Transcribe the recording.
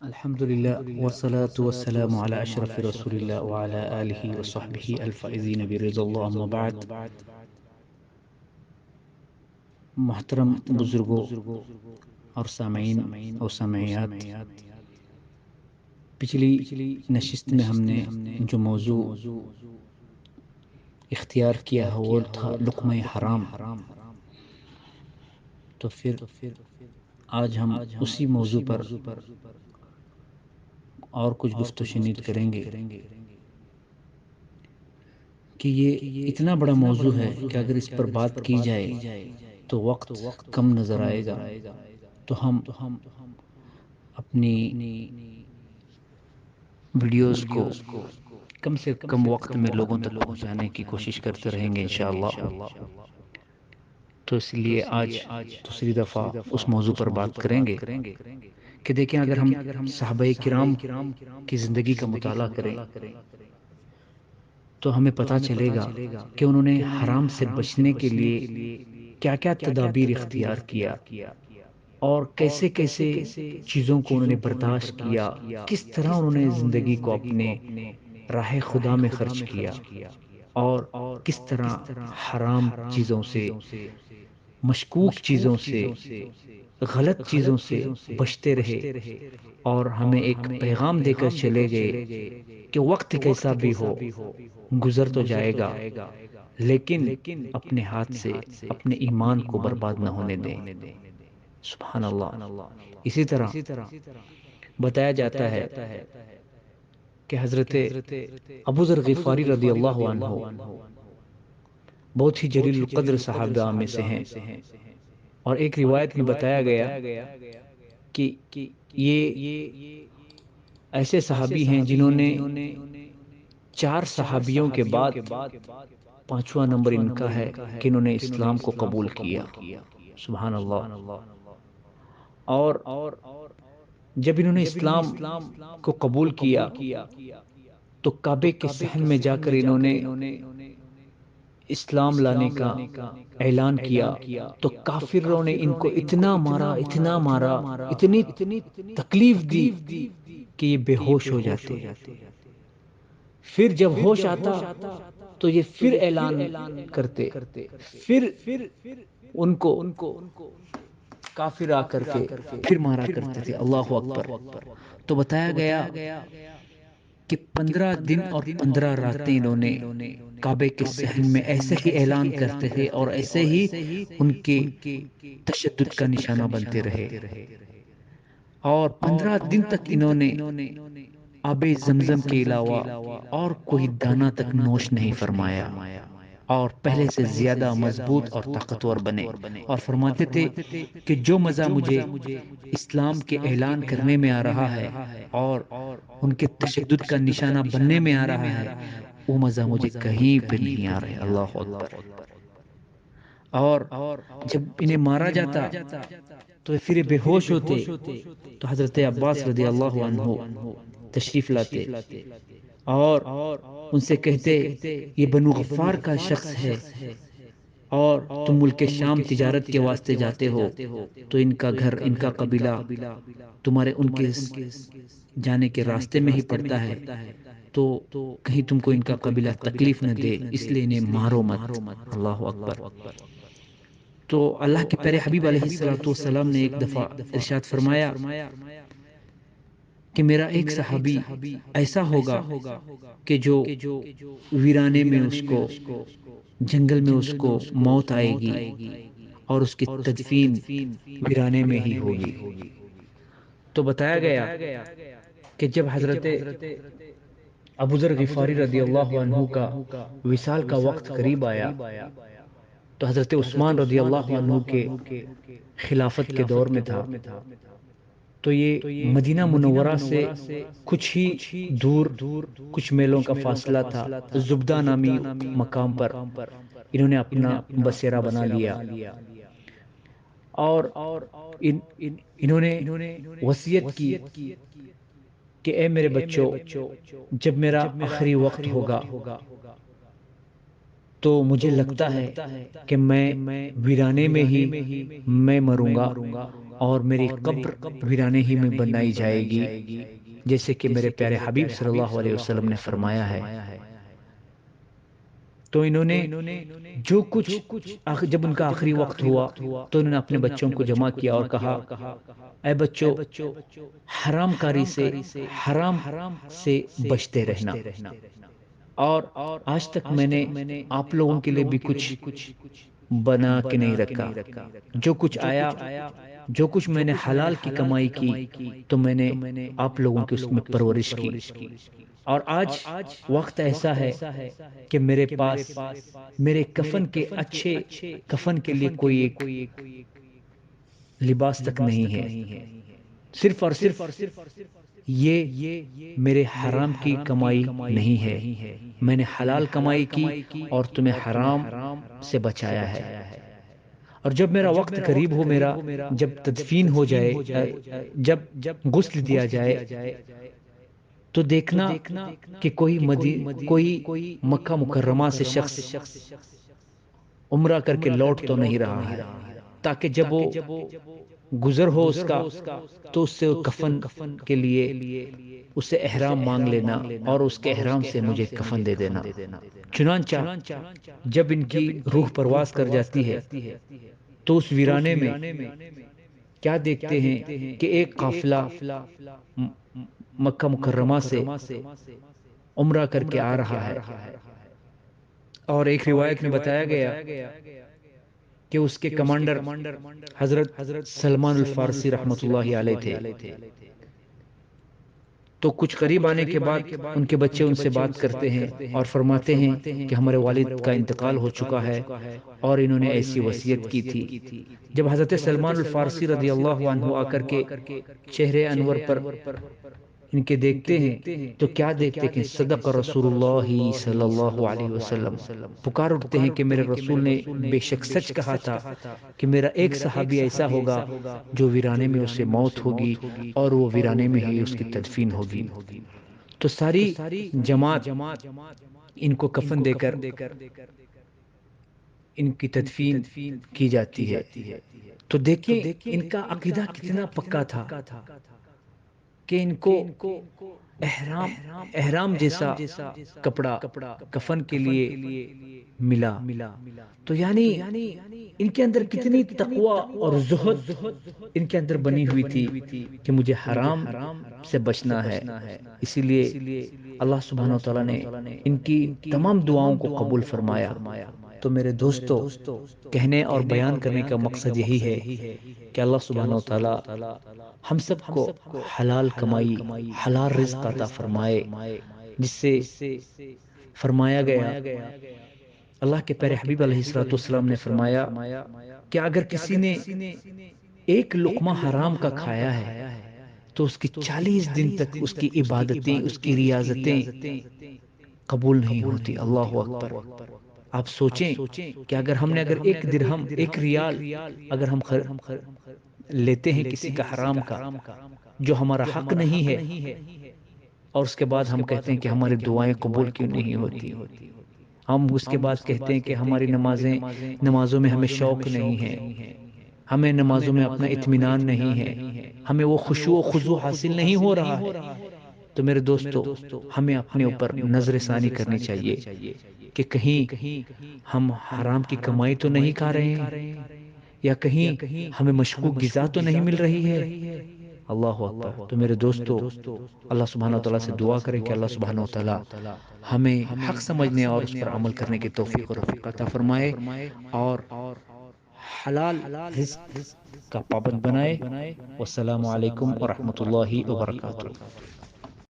الحمد لله والصلاة والسلام على أشرف رسول الله وعلى آله وصحبه الفائزين برضا الله أما بعد. محترم بزرگوں اور سامعین اور سامعیات، پچھلی نشست میں ہم نے جو موضوع اختیار کیا ہے وہ تھا لقمہ حرام. تو پھر آج ہم اسی موضوع پر اور کچھ گفت و شنید کریں گے کہ یہ اتنا بڑا موضوع ہے کہ اگر اس پر بات کی جائے تو وقت کم نظر آئے گا. تو ہم اپنی ویڈیوز کو کم سے کم وقت میں لوگوں تک پہنچانے کی کوشش کرتے رہیں گے انشاءاللہ. تو اس لیے آج دوسری دفعہ اس موضوع پر بات کریں گے کہ دیکھیں اگر ہم صحابہ کرام کی زندگی کا مطالعہ کریں تو ہمیں پتہ چلے گا کہ انہوں نے حرام سے بچنے کے لیے کیا کیا تدابیر اختیار کیا اور کیسے کیسے چیزوں کو انہوں نے برداشت کیا، کس طرح انہوں نے زندگی کو اپنے راہ خدا میں خرچ کیا اور کس طرح حرام چیزوں سے، مشکوک چیزوں سے، غلط چیزوں سے بچتے رہے اور ہمیں ایک پیغام دے کر چلے گئے کہ وقت کیسا بھی ہو گزر تو جائے گا لیکن اپنے ہاتھ سے اپنے ایمان کو برباد نہ ہونے دیں. سبحان اللہ. اسی طرح بتایا جاتا ہے کہ حضرت ابو ذر غفاری رضی اللہ عنہ بہت ہی جلیل القدر صحابہ میں سے ہیں، اور ایک روایت میں بتایا گیا کہ یہ ایسے صحابی ہیں جنہوں نے 4 صحابیوں کے بعد 5واں نمبر ان کا ہے کہ انہوں نے اسلام کو قبول کیا. سبحان اللہ. اور جب انہوں نے اسلام کو قبول کیا تو کعبے کے صحن میں جا کر انہوں نے اسلام لانے کا اعلان کیا تو کافروں نے ان کو اتنا مارا، اتنا مارا، اتنی تکلیف دی کہ یہ بے ہوش ہو جاتے. پھر جب ہوش آتا تو یہ پھر اعلان کرتے، پھر ان کو کافر آ کر کے پھر مارا کرتے تھے. اللہ اکبر. تو بتایا گیا کہ 15 دن اور 15 راتیں انہوں نے کعبے کے صحن میں ایسے ہی اعلان کرتے تھے اور ایسے ہی ان کے تشدد کا نشانہ بنتے رہے. اور 15 دن تک انہوں نے آب زمزم کے علاوہ اور کوئی دانہ تک نوش نہیں فرمایا اور پہلے سے زیادہ مضبوط اور طاقتور بنے، اور فرماتے تھے کہ جو مزہ مجھے اسلام کے اعلان کرنے میں آ رہا ہے اور ان کے تشدد کا نشانہ بننے میں آ رہا ہے وہ مزہ مجھے کہیں پہ نہیں آ رہا ہے. اللہ اکبر. اور جب انہیں مارا جاتا تو پھر بے ہوش ہوتے تو حضرت عباس رضی اللہ عنہ تشریف لاتے اور ان سے کہتے یہ بنو غفار کا شخص ہے اور تم ملک شام تجارت کے واسطے جاتے ہو تو ان کا گھر، ان کا قبیلہ تمہارے ان کے جانے کے راستے میں ہی پڑتا ہے، تو کہیں تم کو ان کا قبیلہ تکلیف نہ دے اس لیے انہیں مارو مت. اللہ اکبر. تو اللہ کے پیارے حبیب علیہ الصلوۃ والسلام نے ایک دفعہ ارشاد فرمایا کہ میرا ایک صحابی ایسا ہوگا کہ جو ویرانے میں اس کو، جنگل میں اس کو موت آئے گی اور اس کی تدفین ویرانے میں ہی ہوگی. تو بتایا گیا کہ جب حضرت ابو ذر غفاری رضی اللہ عنہ کا وصال کا وقت قریب آیا تو حضرت عثمان رضی اللہ عنہ کے خلافت کے دور میں تھا. تو یہ مدینہ منورہ سے کچھ ہی دور، کچھ میلوں کا فاصلہ تھا، زبدہ نامی مقام پر انہوں نے اپنا بسیرا بنا لیا اور انہوں نے وصیت کی کہ اے میرے بچوں، جب میرا آخری وقت ہوگا تو مجھے لگتا ہے کہ میں ویرانے میں ہی میں مروں گا اور میری قبر ویرانے ہی میں بنائی جائے گی، جیسے کہ میرے پیارے حبیب صلی اللہ علیہ وسلم نے فرمایا ہے۔ تو انہوں نے جو کچھ جب ان کا آخری وقت ہوا تو انہوں نے اپنے بچوں کو جمع کیا اور کہا، اے بچوں، حرام کاری سے، حرام سے بچتے رہنا، اور آج تک میں نے آپ لوگوں کے لیے بھی کچھ بنا کے نہیں رکھا۔ جو کچھ آیا، جو کچھ میں نے حلال کی کمائی کی تو میں نے آپ لوگوں کی اس میں پرورش کی، اور آج وقت ایسا ہے کہ میرے پاس میرے کفن کے اچھے کفن کے لیے کوئی ایک لباس تک نہیں ہے، صرف اور صرف یہ میرے حرام کی کمائی نہیں ہے، میں نے حلال کمائی کی اور تمہیں حرام سے بچایا ہے۔ اور جب میرا وقت قریب ہو، میرا جب تدفین ہو جائے، جب غسل دیا جائے، تو دیکھنا کہ کوئی مکہ مکرمہ سے شخص عمرہ کر کے لوٹ تو نہیں رہا ہے، تاکہ جب وہ گزر ہو اس کا تو اس سے کفن کے لیے اسے احرام مانگ لینا اور اس کے احرام سے مجھے کفن دے دینا۔ چنانچہ جب ان کی روح پرواز کر جاتی ہے تو اس ویرانے میں کیا دیکھتے ہیں کہ ایک قافلہ مکہ مکرمہ سے عمرہ کر کے آ رہا ہے، اور ایک روایت میں بتایا گیا کہ اس کے کمانڈر حضرت سلمان الفارسی رحمۃ اللہ علیہ تھے۔ تو کچھ قریب آنے کے بعد ان کے بچے ان سے بات کرتے ہیں اور فرماتے ہیں کہ ہمارے والد کا انتقال ہو چکا ہے اور انہوں نے ایسی وصیت کی تھی۔ جب حضرت سلمان الفارسی رضی اللہ عنہ آ کر کے چہرے انور پر ان کے دیکھتے ہیں تو کیا دیکھتے کہ صدق رسول اللہ صلی اللہ علیہ وسلم، پکار اٹھتے ہیں کہ میرے رسول نے بے شک سچ کہا تھا کہ میرا ایک صحابی ایسا ہوگا جو ویرانے میں اسے موت ہوگی اور وہ ویرانے میں ہی اس کی تدفین ہوگی۔ تو ساری جماعت ان کو کفن دے کر ان کی تدفین کی جاتی ہے۔ تو دیکھیں ان کا عقیدہ کتنا پکا تھا کہ ان کو احرام جیسا کپڑا کفن کے لیے ملا۔ تو یعنی ان کے اندر کتنی تقوی اور زہد ان کے اندر بنی ہوئی تھی کہ مجھے حرام سے بچنا ہے۔ اسی لیے اللہ سبحانہ و تعالیٰ نے ان کی تمام دعاؤں کو قبول فرمایا۔ تو میرے دوستو، کہنے اور بیان کرنے کا مقصد یہی ہے کہ اللہ سبحانہ و تعالیٰ ہم سب کو حلال کمائی، حلال رزق عطا فرمائے، جس سے فرمایا گیا، اللہ کے پیارے حبیب علیہ الصلوۃ والسلام نے فرمایا کہ اگر کسی نے ایک لقمہ حرام کا کھایا ہے تو اس کی 40 دن تک اس کی عبادتیں، اس کی ریاضتیں قبول نہیں ہوتی۔ اللہ اکبر! آپ سوچیں کہ اگر ہم نے ایک درہم، ایک ریال اگر ہم لیتے ہیں کسی کا حرام کا جو ہمارا حق نہیں ہے، اور اس کے بعد ہم کہتے ہیں کہ ہماری دعائیں قبول کیوں نہیں ہوتی، ہم اس کے بعد کہتے ہیں کہ ہماری نمازوں میں ہمیں شوق نہیں ہے، ہمیں نمازوں میں اپنا اطمینان نہیں ہے، ہمیں وہ خشوع و خضوع حاصل نہیں ہو رہا ہے، تو میرے دوستو ہمیں اپنے اوپر نظر ثانی کرنی چاہیے کہ کہیں ہم حرام کی کمائی تو نہیں کھا رہے ہیں، یا کہیں ہمیں مشکوک غذا تو نہیں مل رہی ہے۔ اللہ اکبر! تو میرے دوستو، اللہ سبحانہ وتعالیٰ سے دعا کریں کہ اللہ سبحانہ وتعالیٰ ہمیں حق سمجھنے اور اس پر عمل کرنے کی توفیق اور عطا فرمائے، اور حلال رزق کا پابند بنائے۔ والسلام علیکم ورحمۃ اللہ وبرکاتہ۔